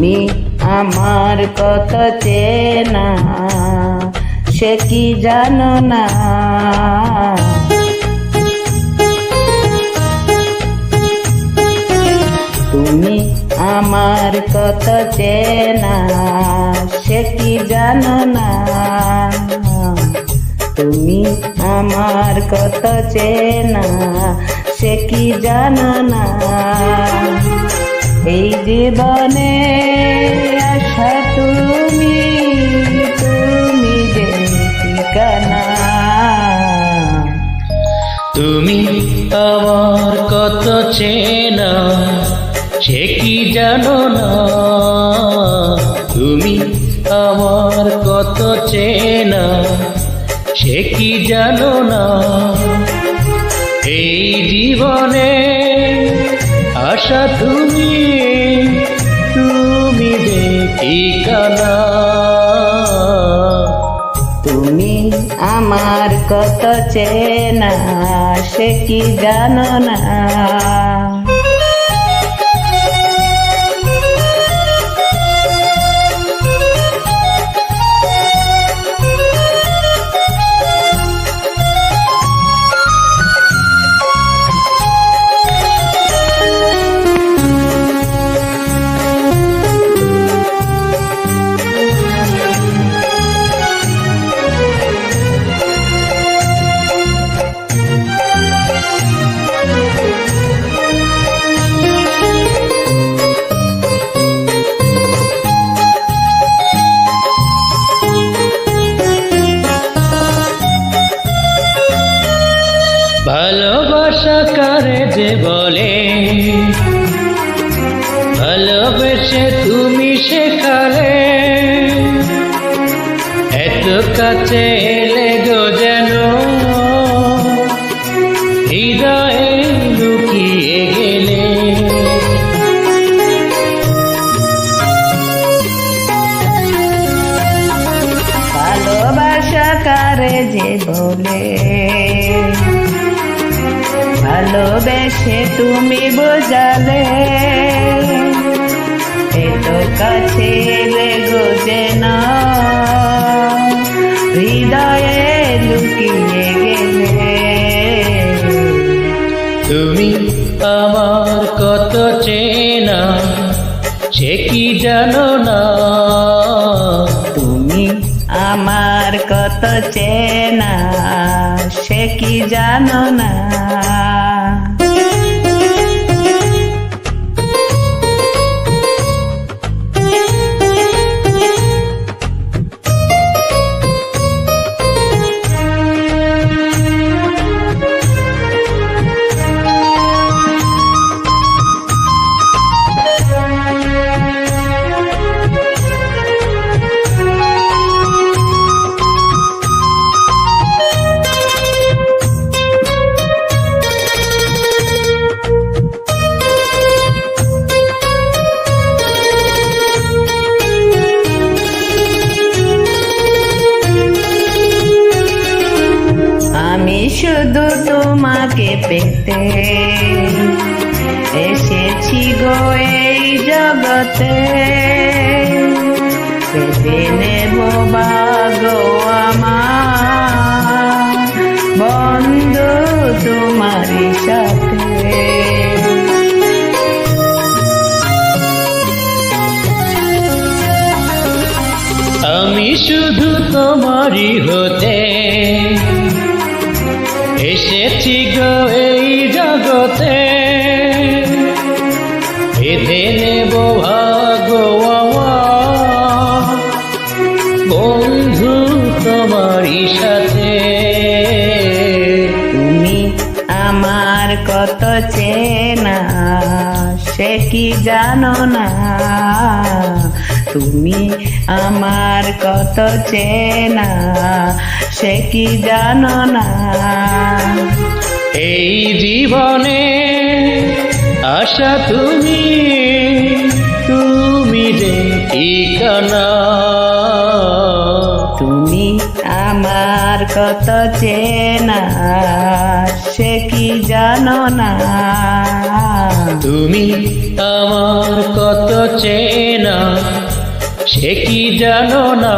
তুমি আমার কত চেনা সে কি জানো না। তুমি আমার কত চেনা সে কি জানো না। তুমি আমার কত চেনা সে কি জানো না। এই জীবনে আশা তুমি যে ঠিকানা। তুমি আমার কত চেনা সে কি জানো না। তুমি আমার কত চেনা সে কি জানো না। এই জীবনে আশা তুমি যে ঠিকানা। তুমি আমার কত চেনা সে কি জানো না। ভালোবাসা কারে যে বলে, ভালোবেসে তুমি শেখালে। এত কাছে এলে গো যেন হৃদয়ে লুকিয়ে গেলে। ভালোবাসা কারে যে বলে, ভালোবেসে তুমি বোঝালে। এত কাছে এলে গো যেন হৃদয়ে লুকিয়ে গেলে। তুমি আমার কত চেনা সে কি জানো না। তুমি আমার কত চেনা সে কি জানো না। আমি শুধু তোমাকে পেতে এসেছি গো এই জগতে। পেতে নেব গো আমার বন্ধু তোমারই সাথে। আমি শুধু তোমারই হতে এসেছি গো এই জগতে। বেঁধে নেব ভাগ্য আমার বন্ধু তোমারই সাথে। তুমি আমার কত চেনা সে কি জানো না। তুমি আমার কত চেনা সে কি জানো না। এই জীবনে আশা তুমি যে ঠিকানা। তুমি আমার কত চেনা সে কি জানো না। তুমি আমার কত চেনা সে কি জানো না।